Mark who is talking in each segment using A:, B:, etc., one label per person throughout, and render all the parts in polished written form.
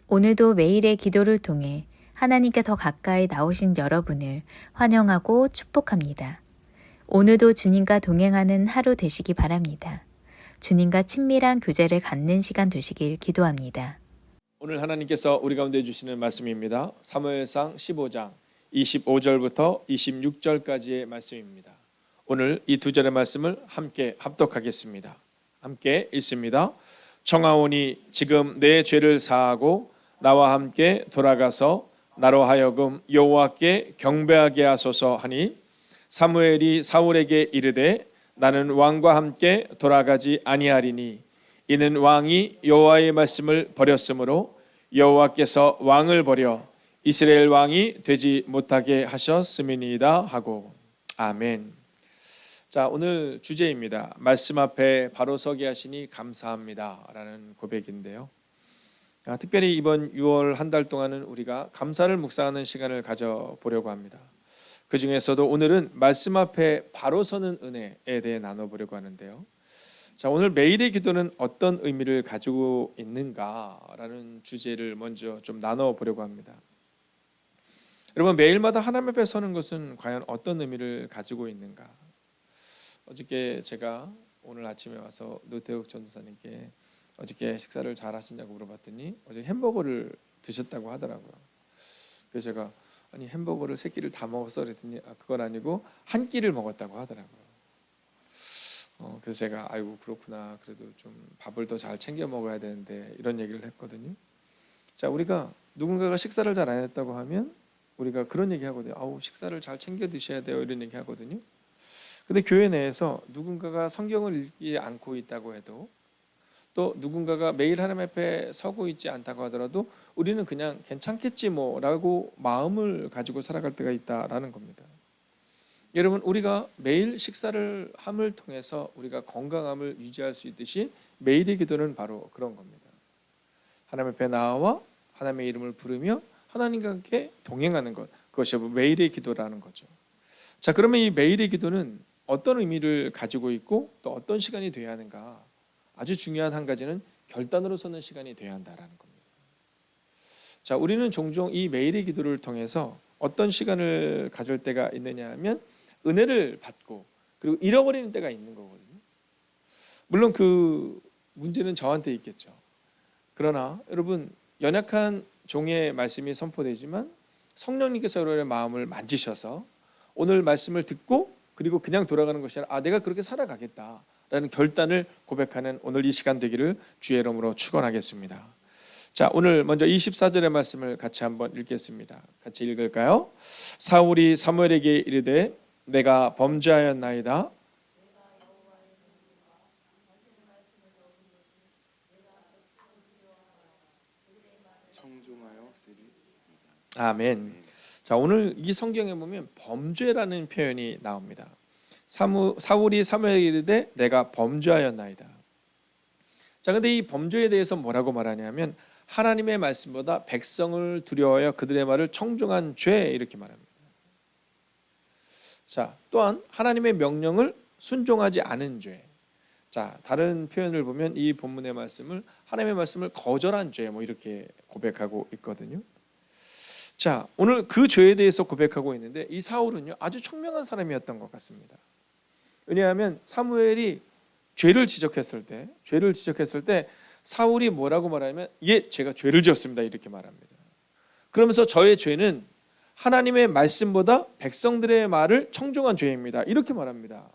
A: 오늘도 매일의 기도를 통해 하나님께 더 가까이 나오신 여러분을 환영하고 축복합니다. 오늘도 주님과 동행하는 하루 되시기 바랍니다. 주님과 친밀한 교제를 갖는 시간 되시길 기도합니다.
B: 오늘 하나님께서 우리 가운데 주시는 말씀입니다. 사무엘상 15장 25절부터 26절까지의 말씀입니다. 오늘 이 두 절의 말씀을 함께 합독하겠습니다. 함께 읽습니다. 청하오니 지금 내 죄를 사하고 나와 함께 돌아가서 나로 하여금 여호와께 경배하게 하소서 하니 사무엘이 사울에게 이르되 나는 왕과 함께 돌아가지 아니하리니 이는 왕이 여호와의 말씀을 버렸으므로 여호와께서 왕을 버려 이스라엘 왕이 되지 못하게 하셨음이니이다 하고. 아멘. 자, 오늘 주제입니다. 말씀 앞에 바로 서게 하시니 감사합니다 라는 고백인데요. 특별히 이번 6월 한 달 동안은 우리가 감사를 묵상하는 시간을 가져보려고 합니다. 그 중에서도 오늘은 말씀 앞에 바로 서는 은혜에 대해 나눠보려고 하는데요. 자, 오늘 매일의 기도는 어떤 의미를 가지고 있는가라는 주제를 먼저 좀 나눠보려고 합니다. 여러분, 매일마다 하나님 앞에 서는 것은 과연 어떤 의미를 가지고 있는가? 어저께 제가 오늘 아침에 와서 노태욱 전도사님께 어저께 식사를 잘 하시냐고 물어봤더니 어제 햄버거를 드셨다고 하더라고요. 그래서 제가 아니 햄버거를 3끼를 다 먹었어 그랬더니 그건 아니고 한 끼를 먹었다고 하더라고요. 그래서 제가 아이고 그렇구나, 그래도 좀 밥을 더 잘 챙겨 먹어야 되는데 이런 얘기를 했거든요. 자, 우리가 누군가가 식사를 잘 안 했다고 하면 우리가 그런 얘기 하거든요. 아우 식사를 잘 챙겨 드셔야 돼요 이런 얘기 하거든요. 근데 교회 내에서 누군가가 성경을 읽지 않고 있다고 해도 또 누군가가 매일 하나님 앞에 서고 있지 않다고 하더라도 우리는 그냥 괜찮겠지 뭐라고 마음을 가지고 살아갈 때가 있다라는 겁니다. 여러분, 우리가 매일 식사를 함을 통해서 우리가 건강함을 유지할 수 있듯이 매일의 기도는 바로 그런 겁니다. 하나님 앞에 나와 하나님의 이름을 부르며 하나님과 함께 동행하는 것, 그것이 매일의 기도라는 거죠. 자, 그러면 이 매일의 기도는 어떤 의미를 가지고 있고 또 어떤 시간이 되어야 하는가? 아주 중요한 한 가지는 결단으로 서는 시간이 되어야 한다는 겁니다. 자, 우리는 종종 이 매일의 기도를 통해서 어떤 시간을 가질 때가 있느냐 하면 은혜를 받고 그리고 잃어버리는 때가 있는 거거든요. 물론 그 문제는 저한테 있겠죠. 그러나 여러분, 연약한 종의 말씀이 선포되지만 성령님께서 여러분의 마음을 만지셔서 오늘 말씀을 듣고 그리고 그냥 돌아가는 것이 아니라 내가 그렇게 살아가겠다라는 결단을 고백하는 오늘 이 시간 되기를 주의 이름으로 축원하겠습니다. 자, 오늘 먼저 24절의 말씀을 같이 한번 읽겠습니다. 같이 읽을까요? 사울이 사무엘에게 이르되 내가 범죄하였나이다. 아멘. 자, 오늘 이 성경에 보면 범죄라는 표현이 나옵니다. 사울이 사무엘에게 이르되 내가 범죄하였나이다. 자, 근데 이 범죄에 대해서 뭐라고 말하냐면 하나님의 말씀보다 백성을 두려워하여 그들의 말을 청종한 죄 이렇게 말합니다. 자, 또한 하나님의 명령을 순종하지 않은 죄. 자, 다른 표현을 보면 이 본문의 말씀을 하나님의 말씀을 거절한 죄 뭐 이렇게 고백하고 있거든요. 자, 오늘 그 죄에 대해서 고백하고 있는데 이 사울은요 아주 청명한 사람이었던 것 같습니다. 왜냐하면 사무엘이 죄를 지적했을 때 사울이 뭐라고 말하면 예, 제가 죄를 지었습니다 이렇게 말합니다. 그러면서 저의 죄는 하나님의 말씀보다 백성들의 말을 청종한 죄입니다 이렇게 말합니다.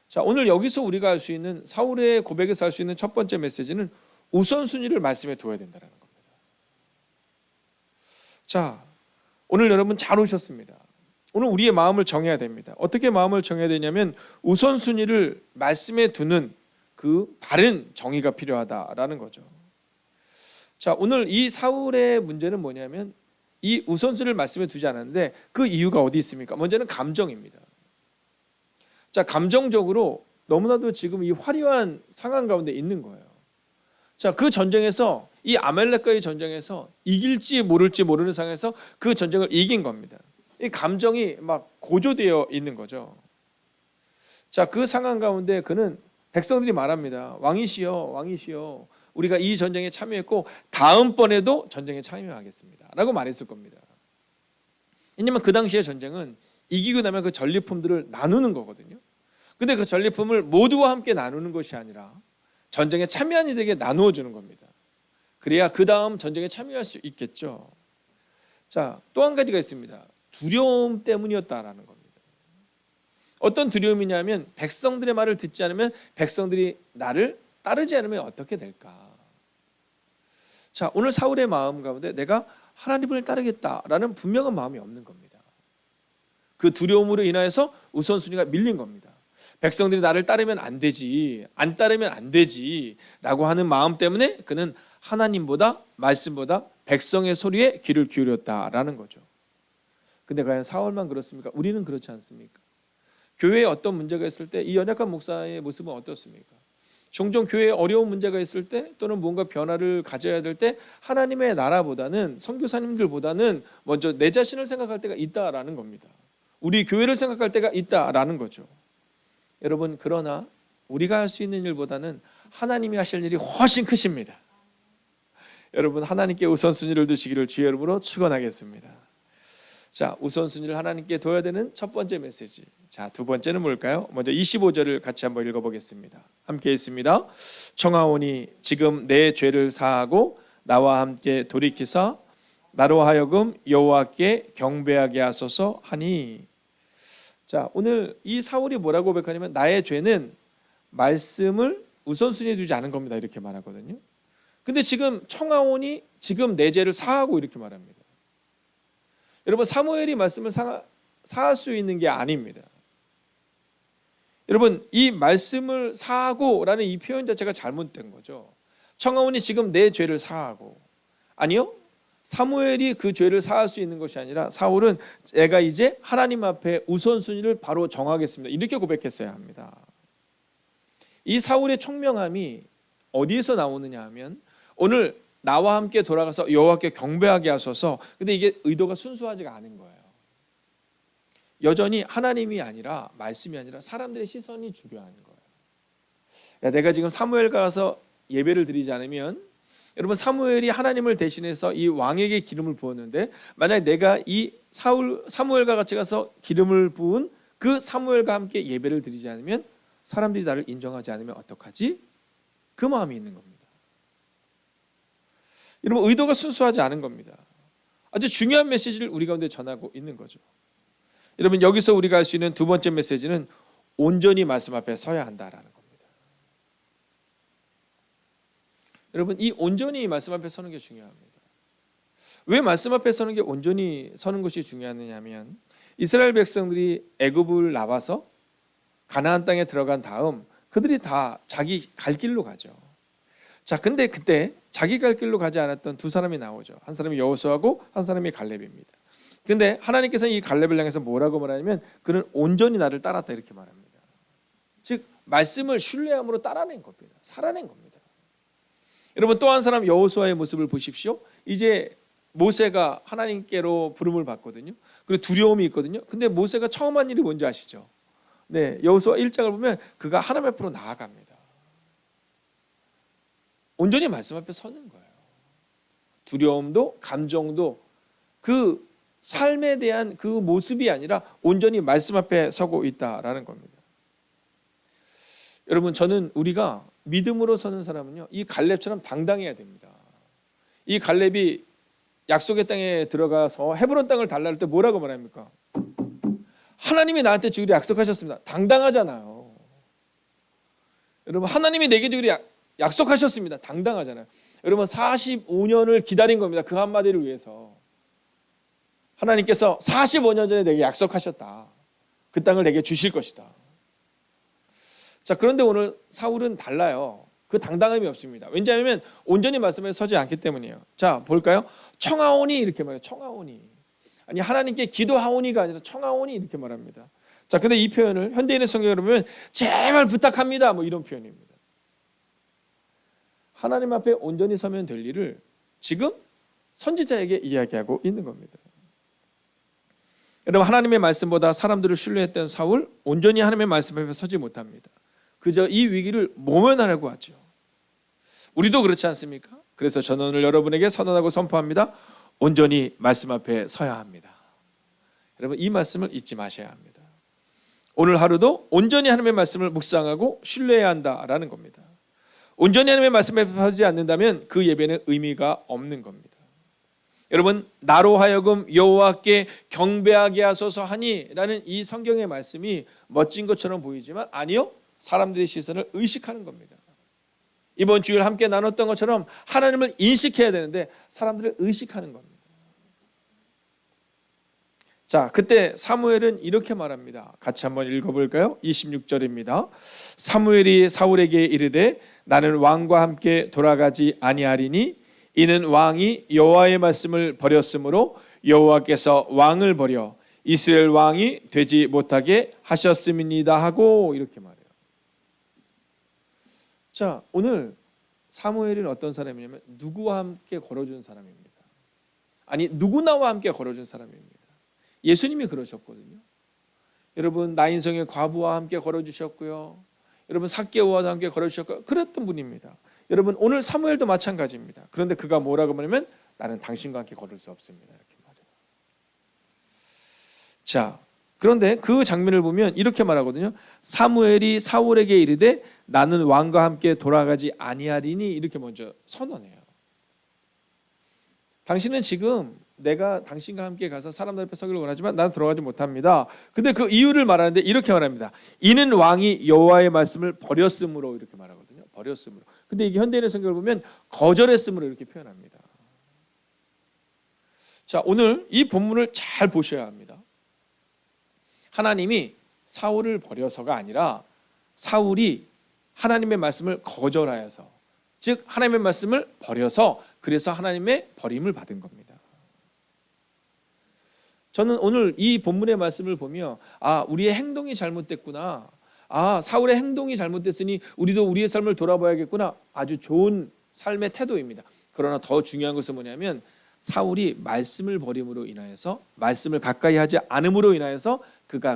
B: 자, 오늘 여기서 우리가 알 수 있는 사울의 고백에서 알 수 있는 첫 번째 메시지는 우선순위를 말씀에 둬야 된다는 겁니다. 자, 오늘 여러분 잘 오셨습니다. 오늘 우리의 마음을 정해야 됩니다. 어떻게 마음을 정해야 되냐면 우선순위를 말씀에 두는 그 바른 정의가 필요하다라는 거죠. 자, 오늘 이 사울의 문제는 뭐냐면 이 우선순위를 말씀에 두지 않았는데 그 이유가 어디 있습니까? 먼저는 감정입니다. 자, 감정적으로 너무나도 지금 이 화려한 상황 가운데 있는 거예요. 자, 그 전쟁에서 이 아말렉과의 전쟁에서 이길지 모를지 모르는 상황에서 그 전쟁을 이긴 겁니다. 이 감정이 막 고조되어 있는 거죠. 자, 그 상황 가운데 그는 백성들이 말합니다. 왕이시여, 왕이시여, 우리가 이 전쟁에 참여했고 다음번에도 전쟁에 참여하겠습니다 라고 말했을 겁니다. 왜냐하면 그 당시의 전쟁은 이기고 나면 그 전리품들을 나누는 거거든요. 근데 그 전리품을 모두와 함께 나누는 것이 아니라 전쟁에 참여한 이들에게 나누어 주는 겁니다. 그래야 그 다음 전쟁에 참여할 수 있겠죠. 자, 또 한 가지가 있습니다. 두려움 때문이었다라는 겁니다. 어떤 두려움이냐면 백성들의 말을 듣지 않으면 백성들이 나를 따르지 않으면 어떻게 될까? 자, 오늘 사울의 마음 가운데 내가 하나님을 따르겠다라는 분명한 마음이 없는 겁니다. 그 두려움으로 인하여서 우선순위가 밀린 겁니다. 백성들이 나를 따르면 안 되지, 안 따르면 안 되지 라고 하는 마음 때문에 그는 하나님보다 말씀보다 백성의 소리에 귀를 기울였다라는 거죠. 근데 과연 사울만 그렇습니까? 우리는 그렇지 않습니까? 교회에 어떤 문제가 있을 때 이 연약한 목사의 모습은 어떻습니까? 종종 교회에 어려운 문제가 있을 때 또는 뭔가 변화를 가져야 될 때 하나님의 나라보다는 선교사님들보다는 먼저 내 자신을 생각할 때가 있다라는 겁니다. 우리 교회를 생각할 때가 있다라는 거죠. 여러분, 그러나 우리가 할 수 있는 일보다는 하나님이 하실 일이 훨씬 크십니다. 여러분, 하나님께 우선순위를 두시기를 주의 이름으로 축원하겠습니다. 자, 우선순위를 하나님께 둬야 되는 첫 번째 메시지. 자, 두 번째는 뭘까요? 먼저 25절을 같이 한번 읽어보겠습니다. 함께 있습니다. 청하오니 지금 내 죄를 사하고 나와 함께 돌이키사 나로 하여금 여호와께 경배하게 하소서 하니. 자, 오늘 이 사울이 뭐라고 고백하냐면 나의 죄는 말씀을 우선순위에 두지 않은 겁니다 이렇게 말하거든요. 근데 지금 청하오니 지금 내 죄를 사하고 이렇게 말합니다. 여러분, 사무엘이 말씀을 사할 수 있는 게 아닙니다. 여러분, 이 말씀을 사하고라는 이 표현 자체가 잘못된 거죠. 청하오니 지금 내 죄를 사하고. 아니요, 사무엘이 그 죄를 사할 수 있는 것이 아니라 사울은 내가 이제 하나님 앞에 우선순위를 바로 정하겠습니다 이렇게 고백했어야 합니다. 이 사울의 총명함이 어디에서 나오느냐 하면 오늘 나와 함께 돌아가서 여호와께 경배하게 하소서. 근데 이게 의도가 순수하지가 않은 거예요. 여전히 하나님이 아니라 말씀이 아니라 사람들의 시선이 중요한 거예요. 야, 내가 지금 사무엘가 가서 예배를 드리지 않으면, 여러분, 사무엘이 하나님을 대신해서 이 왕에게 기름을 부었는데 만약 내가 이 사무엘과 같이 가서 기름을 부은 그 사무엘과 함께 예배를 드리지 않으면 사람들이 나를 인정하지 않으면 어떡하지? 그 마음이 있는 겁니다. 여러분, 의도가 순수하지 않은 겁니다. 아주 중요한 메시지를 우리 가운데 전하고 있는 거죠. 여러분, 여기서 우리가 할 수 있는 두 번째 메시지는 온전히 말씀 앞에 서야 한다라는 겁니다. 여러분, 이 온전히 말씀 앞에 서는 게 중요합니다. 왜 말씀 앞에 서는 게 온전히 서는 것이 중요하냐면 이스라엘 백성들이 애굽을 나와서 가나안 땅에 들어간 다음 그들이 다 자기 갈 길로 가죠. 자, 근데 그때 자기 갈 길로 가지 않았던 두 사람이 나오죠. 한 사람이 여호수아고 한 사람이 갈렙입니다. 근데 하나님께서는 이 갈렙을 향해서 뭐라고 말하냐면 그는 온전히 나를 따랐다 이렇게 말합니다. 즉 말씀을 신뢰함으로 따라낸 겁니다. 살아낸 겁니다. 여러분, 또 한 사람 여호수아의 모습을 보십시오. 이제 모세가 하나님께로 부름을 받거든요. 그리고 두려움이 있거든요. 근데 모세가 처음 한 일이 뭔지 아시죠? 네, 여호수아 1장을 보면 그가 하나님 앞으로 나아갑니다. 온전히 말씀 앞에 서는 거예요. 두려움도 감정도 그 삶에 대한 그 모습이 아니라 온전히 말씀 앞에 서고 있다라는 겁니다. 여러분, 저는 우리가 믿음으로 서는 사람은요, 이 갈렙처럼 당당해야 됩니다. 이 갈렙이 약속의 땅에 들어가서 헤브론 땅을 달라 할 때 뭐라고 말합니까? 하나님이 나한테 주기로 약속하셨습니다. 당당하잖아요. 여러분, 하나님이 내게 주기로 약속하셨습니다. 당당하잖아요. 여러분, 45년을 기다린 겁니다. 그 한마디를 위해서. 하나님께서 45년 전에 내게 약속하셨다. 그 땅을 내게 주실 것이다. 자, 그런데 오늘 사울은 달라요. 그 당당함이 없습니다. 왜냐하면 온전히 말씀에 서지 않기 때문이에요. 자, 볼까요? 청하오니 이렇게 말해요. 청하오니. 아니, 하나님께 기도하오니가 아니라 청하오니 이렇게 말합니다. 자, 근데 이 표현을 현대인의 성경에 보면 제발 부탁합니다 뭐 이런 표현입니다. 하나님 앞에 온전히 서면 될 일을 지금 선지자에게 이야기하고 있는 겁니다. 여러분, 하나님의 말씀보다 사람들을 신뢰했던 사울, 온전히 하나님의 말씀 앞에 서지 못합니다. 그저 이 위기를 모면하려고 하죠. 우리도 그렇지 않습니까? 그래서 저는 오늘 여러분에게 선언하고 선포합니다. 온전히 말씀 앞에 서야 합니다. 여러분, 이 말씀을 잊지 마셔야 합니다. 오늘 하루도 온전히 하나님의 말씀을 묵상하고 신뢰해야 한다라는 겁니다. 온전히 하나님의 말씀에 서지 않는다면 그 예배는 의미가 없는 겁니다. 여러분, 나로 하여금 여호와께 경배하게 하소서 하니라는 이 성경의 말씀이 멋진 것처럼 보이지만 아니요, 사람들의 시선을 의식하는 겁니다. 이번 주일 함께 나눴던 것처럼 하나님을 인식해야 되는데 사람들을 의식하는 겁니다. 자, 그때 사무엘은 이렇게 말합니다. 같이 한번 읽어볼까요? 26절입니다. 사무엘이 사울에게 이르되 나는 왕과 함께 돌아가지 아니하리니 이는 왕이 여호와의 말씀을 버렸으므로 여호와께서 왕을 버려 이스라엘 왕이 되지 못하게 하셨음이니이다 하고 이렇게 말해요. 자, 오늘 사무엘은 어떤 사람이냐면 누구와 함께 걸어준 사람입니다. 아니, 누구나와 함께 걸어준 사람입니다. 예수님이 그러셨거든요. 여러분, 나인성의 과부와 함께 걸어주셨고요. 여러분, 삭개오와도 함께 걸어주셨고 그랬던 분입니다. 여러분, 오늘 사무엘도 마찬가지입니다. 그런데 그가 뭐라고 말하면 나는 당신과 함께 걸을 수 없습니다. 이렇게 말해요. 자, 그런데 그 장면을 보면 이렇게 말하거든요. 사무엘이 사울에게 이르되 나는 왕과 함께 돌아가지 아니하리니 이렇게 먼저 선언해요. 당신은 지금 내가 당신과 함께 가서 사람들 앞에 서기를 원하지만 나는 들어가지 못합니다. 근데 그 이유를 말하는데 이렇게 말합니다. 이는 왕이 여호와의 말씀을 버렸으므로 이렇게 말하거든요. 버렸으므로. 근데 이게 현대인의 성경을 보면 거절했으므로 이렇게 표현합니다. 자, 오늘 이 본문을 잘 보셔야 합니다. 하나님이 사울을 버려서가 아니라 사울이 하나님의 말씀을 거절하여서, 즉 하나님의 말씀을 버려서 그래서 하나님의 버림을 받은 겁니다. 저는 오늘 이 본문의 말씀을 보며 우리의 행동이 잘못됐구나. 사울의 행동이 잘못됐으니 우리도 우리의 삶을 돌아봐야겠구나. 아주 좋은 삶의 태도입니다. 그러나 더 중요한 것은 뭐냐면 사울이 말씀을 버림으로 인하여서, 말씀을 가까이 하지 않음으로 인하여서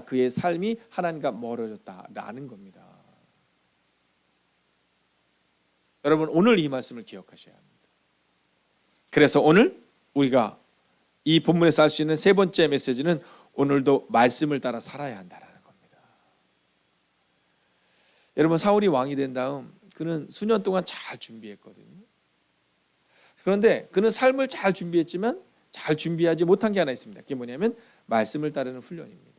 B: 그의 삶이 하나님과 멀어졌다라는 겁니다. 여러분, 오늘 이 말씀을 기억하셔야 합니다. 그래서 오늘 우리가 이 본문에서 할 수 있는 세 번째 메시지는 오늘도 말씀을 따라 살아야 한다는 겁니다. 여러분, 사울이 왕이 된 다음 그는 수년 동안 잘 준비했거든요. 그런데 그는 삶을 잘 준비했지만 잘 준비하지 못한 게 하나 있습니다. 그게 뭐냐면 말씀을 따르는 훈련입니다.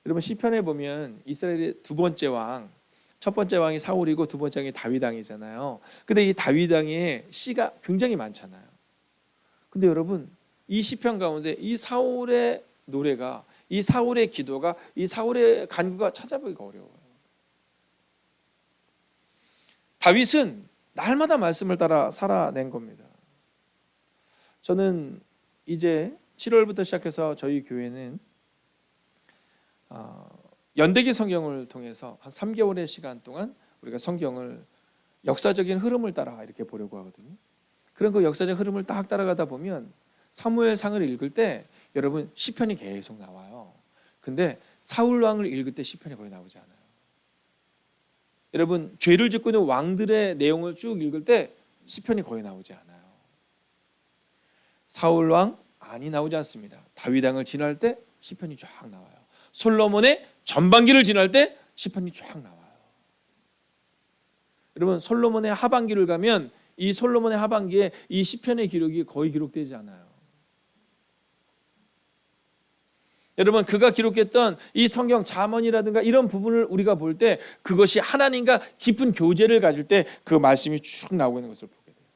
B: 여러분, 시편에 보면 이스라엘의 두 번째 왕, 첫 번째 왕이 사울이고 두 번째 왕이 다윗 왕이잖아요. 근데 이 다윗 왕의 시가 굉장히 많잖아요. 근데 여러분, 이 시편 가운데 이 사울의 노래가, 이 사울의 기도가, 이 사울의 간구가 찾아보기가 어려워요. 다윗은 날마다 말씀을 따라 살아낸 겁니다. 저는 이제 7월부터 시작해서 저희 교회는 연대기 성경을 통해서 한 3개월의 시간 동안 우리가 성경을 역사적인 흐름을 따라 이렇게 보려고 하거든요. 그런 그 역사적 흐름을 딱 따라가다 보면 사무엘상을 읽을 때 여러분 시편이 계속 나와요. 근데 사울 왕을 읽을 때 시편이 거의 나오지 않아요. 여러분, 죄를 짓고 있는 왕들의 내용을 쭉 읽을 때 시편이 거의 나오지 않아요. 사울 왕 많이 나오지 않습니다. 다윗 왕을 지날 때 시편이 쫙 나와요. 솔로몬의 전반기를 지날 때 시편이 쫙 나와요. 여러분, 솔로몬의 하반기를 가면 이 솔로몬의 하반기에 이 시편의 기록이 거의 기록되지 않아요. 여러분, 그가 기록했던 이 성경 잠언이라든가 이런 부분을 우리가 볼 때 그것이 하나님과 깊은 교제를 가질 때 그 말씀이 쭉 나오고 있는 것을 보게 돼요.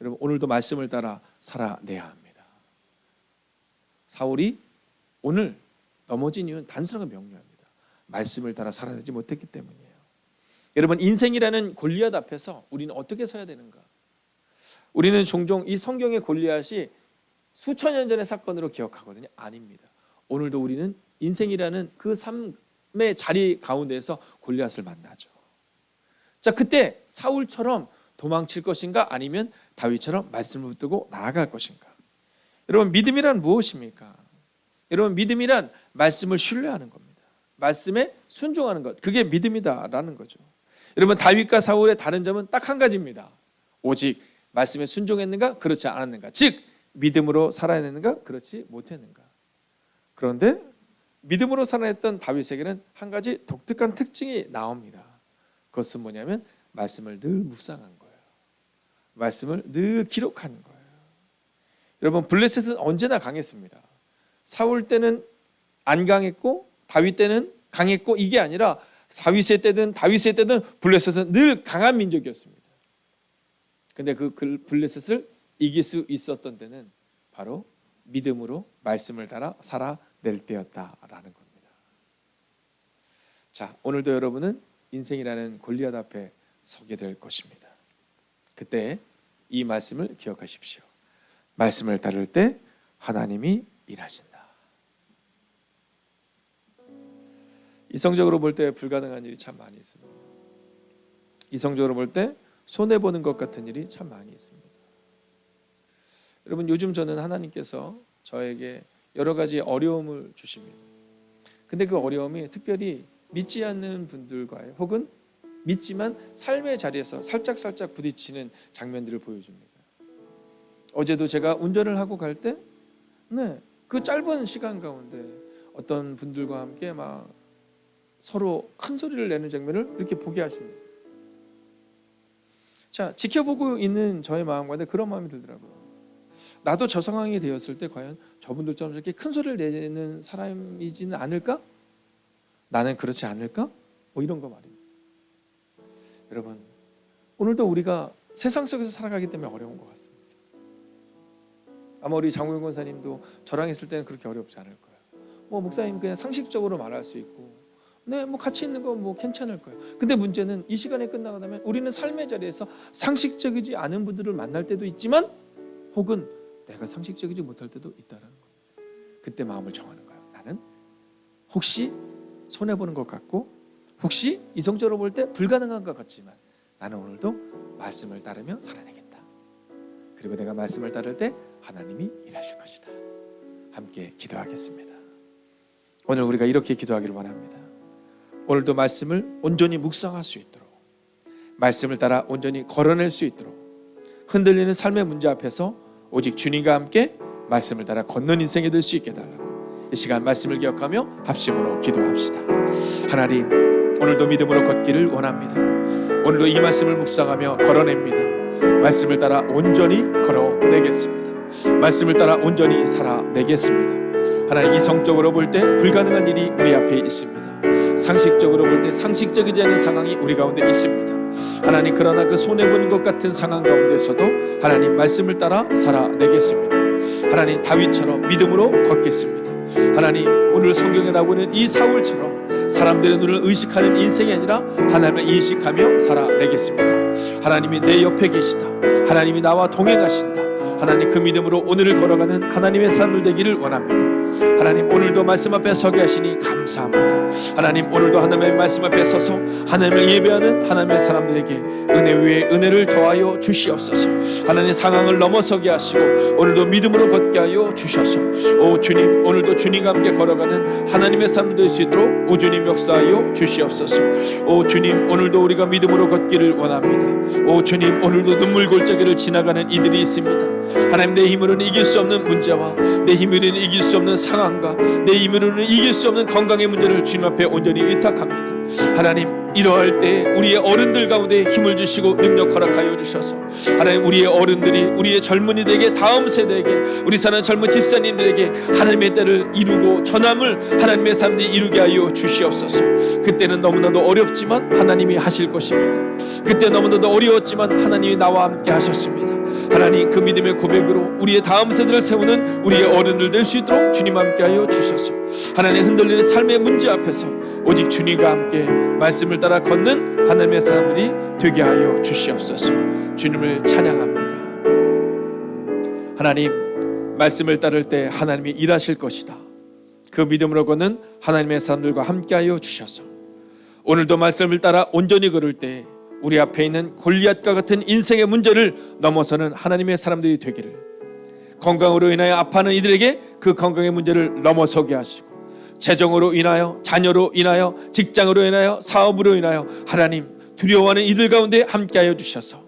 B: 여러분, 오늘도 말씀을 따라 살아내야 합니다. 사울이 오늘 넘어진 이유는 단순하고 명료합니다. 말씀을 따라 살아내지 못했기 때문이에요. 여러분, 인생이라는 골리앗 앞에서 우리는 어떻게 서야 되는가? 우리는 종종 이 성경의 골리앗이 수천 년 전의 사건으로 기억하거든요. 아닙니다. 오늘도 우리는 인생이라는 그 삶의 자리 가운데에서 골리앗을 만나죠. 자, 그때 사울처럼 도망칠 것인가 아니면 다윗처럼 말씀을 붙들고 나아갈 것인가? 여러분, 믿음이란 무엇입니까? 여러분, 믿음이란 말씀을 신뢰하는 겁니다. 말씀에 순종하는 것, 그게 믿음이다라는 거죠. 여러분, 다윗과 사울의 다른 점은 딱 한 가지입니다. 오직 말씀에 순종했는가, 그렇지 않았는가. 즉 믿음으로 살아냈는가, 그렇지 못했는가. 그런데 믿음으로 살아냈던 다윗에게는 한 가지 독특한 특징이 나옵니다. 그것은 뭐냐면 말씀을 늘 묵상한 거예요. 말씀을 늘 기록하는 거예요. 여러분, 블레셋은 언제나 강했습니다. 사울 때는 안 강했고 다윗 때는 강했고, 이게 아니라 다윗의 때든 블레셋은 늘 강한 민족이었습니다. 근데 그 블레셋을 이길 수 있었던 때는 바로 믿음으로 말씀을 따라 살아낼 때였다라는 겁니다. 자, 오늘도 여러분은 인생이라는 골리앗 앞에 서게 될 것입니다. 그때 이 말씀을 기억하십시오. 말씀을 따를 때 하나님이 일하신다. 이성적으로 볼 때 불가능한 일이 참 많이 있습니다. 이성적으로 볼 때 손해보는 것 같은 일이 참 많이 있습니다. 여러분, 요즘 저는 하나님께서 저에게 여러 가지 어려움을 주십니다. 근데 그 어려움이 특별히 믿지 않는 분들과의, 혹은 믿지만 삶의 자리에서 살짝 부딪히는 장면들을 보여줍니다. 어제도 제가 운전을 하고 갈 때, 그 짧은 시간 가운데 어떤 분들과 함께 막 서로 큰 소리를 내는 장면을 이렇게 보게 하십니다. 자, 지켜보고 있는 저의 마음 가운데 그런 마음이 들더라고요. 나도 저 상황이 되었을 때 과연 저분들처럼 저렇게 큰 소리를 내는 사람이지는 않을까? 나는 그렇지 않을까? 뭐 이런 거 말입니다. 여러분, 오늘도 우리가 세상 속에서 살아가기 때문에 어려운 것 같습니다. 아마 우리 장우영 권사님도 저랑 있을 때는 그렇게 어렵지 않을 거예요. 뭐 목사님 그냥 상식적으로 말할 수 있고, 네, 뭐 같이 있는 거 뭐 괜찮을 거예요. 근데 문제는 이 시간에 끝나고 나면 우리는 삶의 자리에서 상식적이지 않은 분들을 만날 때도 있지만, 혹은 내가 상식적이지 못할 때도 있다는 겁니다. 그때 마음을 정하는 거예요. 나는 혹시 손해보는 것 같고, 혹시 이성적으로 볼 때 불가능한 것 같지만, 나는 오늘도 말씀을 따르며 살아내겠다. 그리고 내가 말씀을 따를 때 하나님이 일하실 것이다. 함께 기도하겠습니다. 오늘 우리가 이렇게 기도하기를 원합니다. 오늘도 말씀을 온전히 묵상할 수 있도록, 말씀을 따라 온전히 걸어낼 수 있도록, 흔들리는 삶의 문제 앞에서 오직 주님과 함께 말씀을 따라 걷는 인생이 될 수 있게 달라고 이 시간 말씀을 기억하며 합심으로 기도합시다. 하나님, 오늘도 믿음으로 걷기를 원합니다. 오늘도 이 말씀을 묵상하며 걸어냅니다. 말씀을 따라 온전히 걸어내겠습니다. 말씀을 따라 온전히 살아내겠습니다. 하나님, 이성적으로 볼 때 불가능한 일이 우리 앞에 있습니다. 상식적으로 볼 때 상식적이지 않은 상황이 우리 가운데 있습니다. 하나님, 그러나 그 손해보는 것 같은 상황 가운데서도 하나님 말씀을 따라 살아내겠습니다. 하나님, 다윗처럼 믿음으로 걷겠습니다. 하나님, 오늘 성경에 나오는 이 사울처럼 사람들의 눈을 의식하는 인생이 아니라 하나님을 인식하며 살아내겠습니다. 하나님이 내 옆에 계시다. 하나님이 나와 동행하신다. 하나님, 그 믿음으로 오늘을 걸어가는 하나님의 삶을 되기를 원합니다. 하나님, 오늘도 말씀 앞에 서게 하시니 감사합니다. 하나님, 오늘도 하나님의 말씀 앞에 서서 하나님을 예배하는 하나님의 사람들에게 은혜 위에 은혜를 더하여 주시옵소서. 하나님, 상황을 넘어서게 하시고 오늘도 믿음으로 걷게 하여 주셔서, 오 주님, 오늘도 주님과 함께 걸어가는 하나님의 삶 될 수 있도록 오 주님 역사하여 주시옵소서. 오 주님, 오늘도 우리가 믿음으로 걷기를 원합니다. 오 주님, 오늘도 눈물 골짜기를 지나가는 이들이 있습니다. 하나님, 내 힘으로는 이길 수 없는 문제와 내 힘으로는 이길 수 없는 상황과 내 힘으로는 이길 수 없는 건강의 문제를 주님 앞에 온전히 의탁합니다. 하나님, 이러할 때 우리의 어른들 가운데 힘을 주시고 능력 허락하여 주셔서 하나님, 우리의 어른들이 우리의 젊은이들에게, 다음 세대에게, 우리 사는 젊은 집사님들에게 하나님의 때를 이루고 전함을 하나님의 삶들이 이루게 하여 주시옵소서. 그때는 너무나도 어렵지만 하나님이 하실 것입니다. 그때 너무나도 어려웠지만 하나님이 나와 함께 하셨습니다. 하나님, 그 믿음의 고백으로 우리의 다음 세대를 세우는 우리의 어른들 될 수 있도록 주님 함께 하여 주셔서 하나님, 흔들리는 삶의 문제 앞에서 오직 주님과 함께 말씀을 따라 걷는 하나님의 사람들이 되게 하여 주시옵소서. 주님을 찬양합니다. 하나님, 말씀을 따를 때 하나님이 일하실 것이다. 그 믿음으로 걷는 하나님의 사람들과 함께 하여 주셔서 오늘도 말씀을 따라 온전히 걸을 때 우리 앞에 있는 골리앗과 같은 인생의 문제를 넘어서는 하나님의 사람들이 되기를, 건강으로 인하여 아파하는 이들에게 그 건강의 문제를 넘어서게 하시고, 재정으로 인하여, 자녀로 인하여, 직장으로 인하여, 사업으로 인하여 하나님 두려워하는 이들 가운데 함께하여 주셔서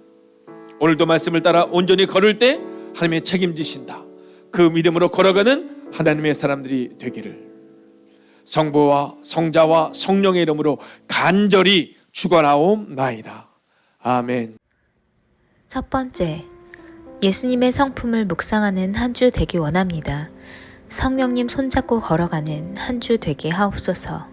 B: 오늘도 말씀을 따라 온전히 걸을 때 하나님의 책임지신다, 그 믿음으로 걸어가는 하나님의 사람들이 되기를 성부와 성자와 성령의 이름으로 간절히 축원하옵나이다. 아멘.
A: 첫 번째, 예수님의 성품을 묵상하는 한 주 되기 원합니다. 성령님 손잡고 걸어가는 한 주 되게 하옵소서.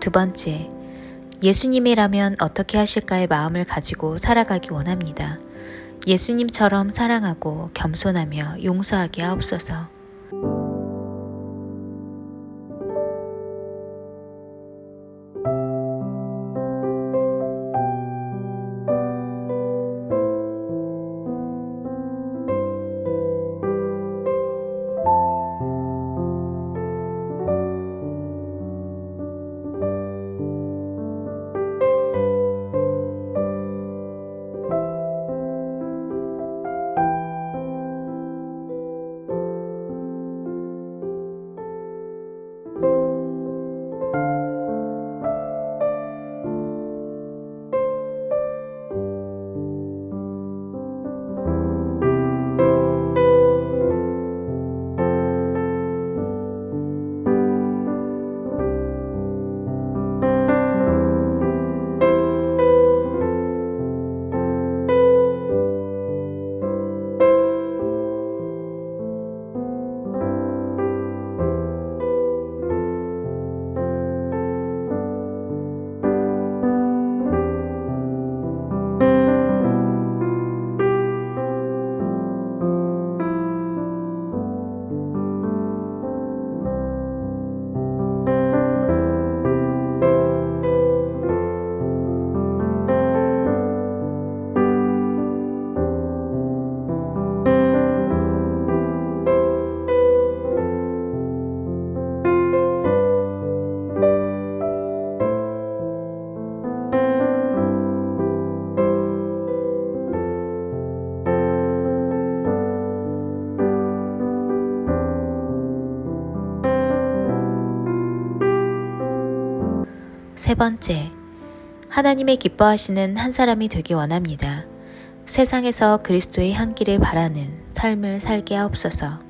A: 두 번째, 예수님이라면 어떻게 하실까의 마음을 가지고 살아가기 원합니다. 예수님처럼 사랑하고 겸손하며 용서하게 하옵소서. 세 번째, 하나님의 기뻐하시는 한 사람이 되기 원합니다. 세상에서 그리스도의 향기를 바라는 삶을 살게 하옵소서.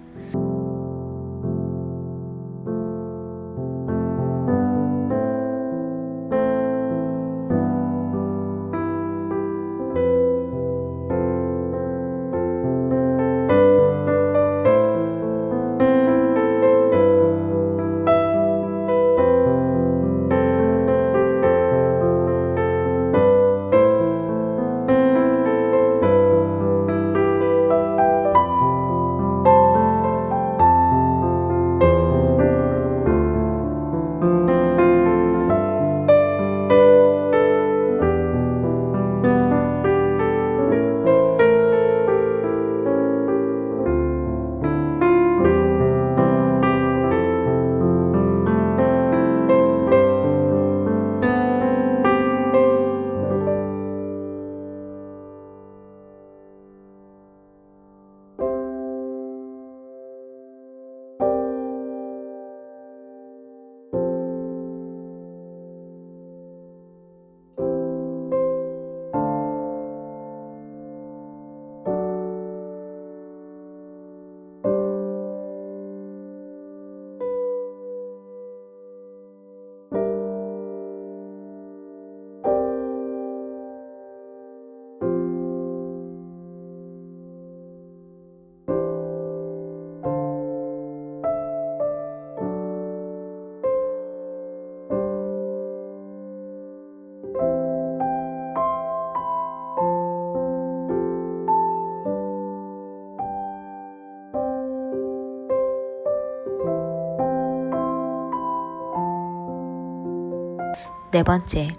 A: 네 번째,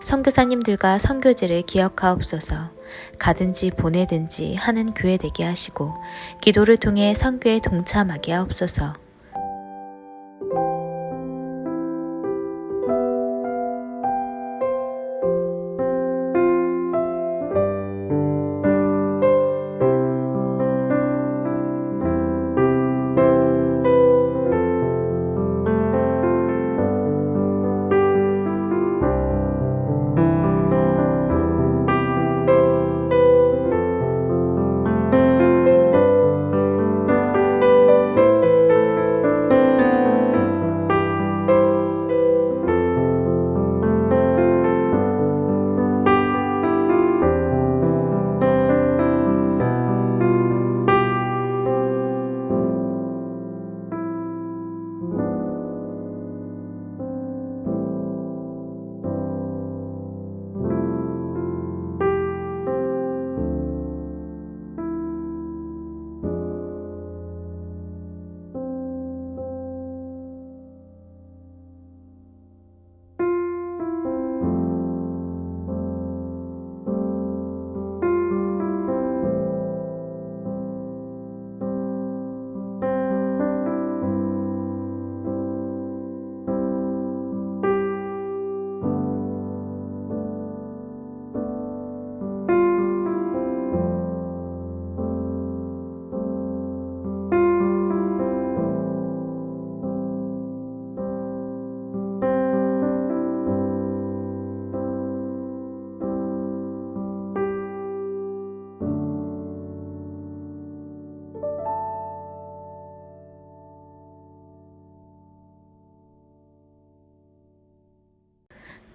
A: 선교사님들과 선교지를 기억하옵소서. 가든지 보내든지 하는 교회 되게 하시고 기도를 통해 선교에 동참하게 하옵소서.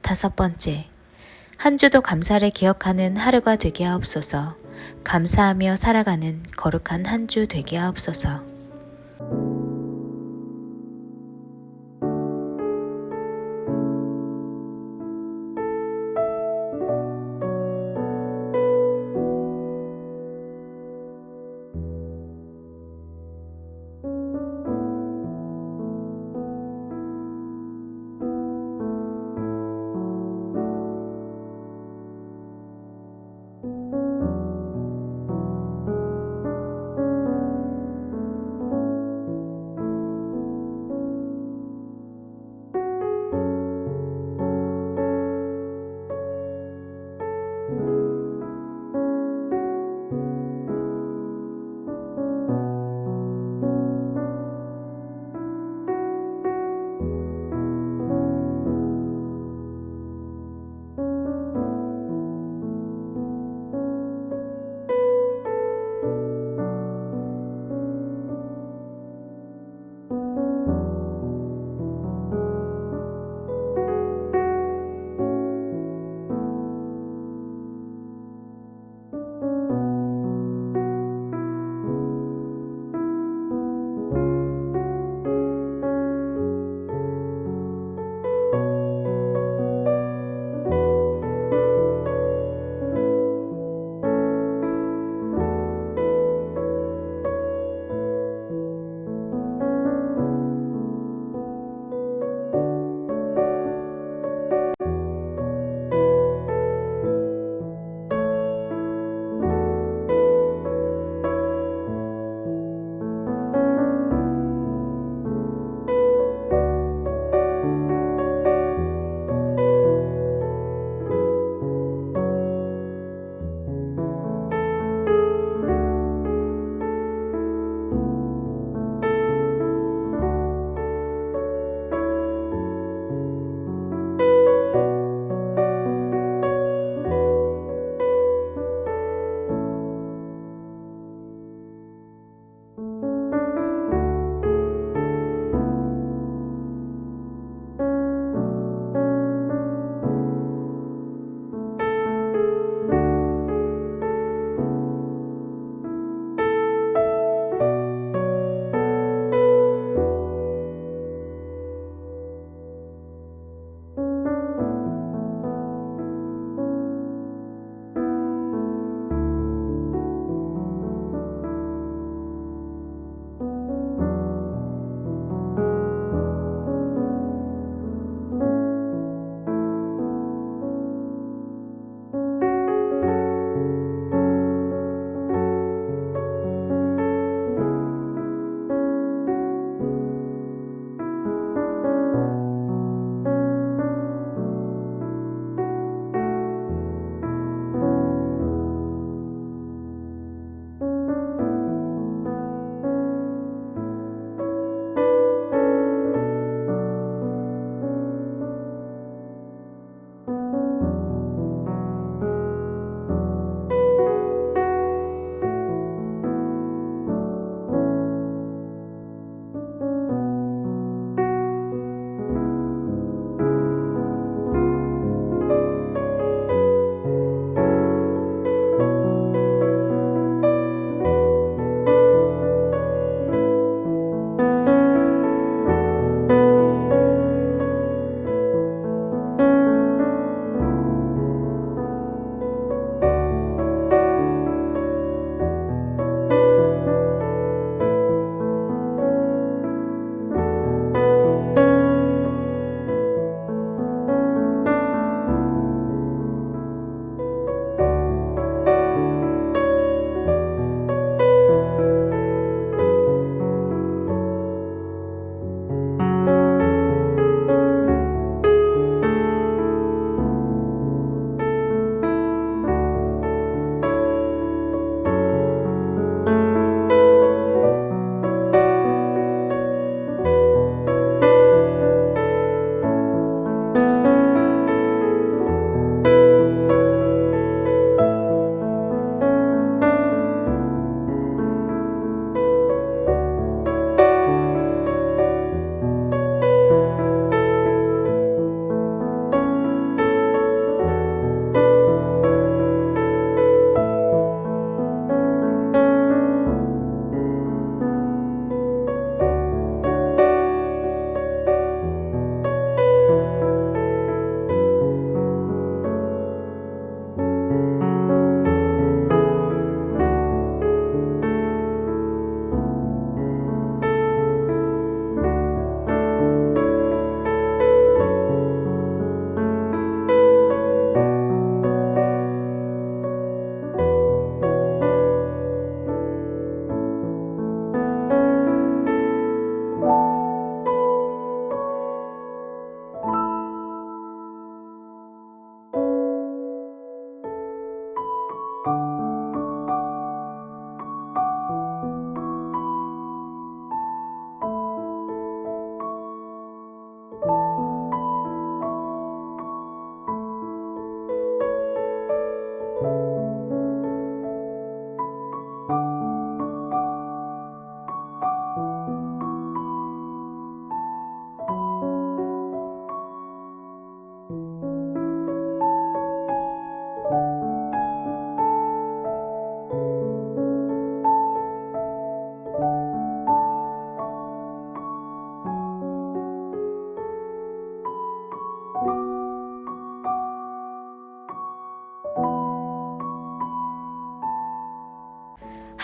A: 다섯 번째, 한 주도 감사를 기억하는 하루가 되게 하옵소서. 감사하며 살아가는 거룩한 한 주 되게 하옵소서.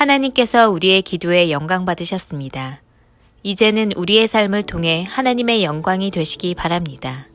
A: 하나님께서 우리의 기도에 영광 받으셨습니다. 이제는 우리의 삶을 통해 하나님의 영광이 되시기 바랍니다.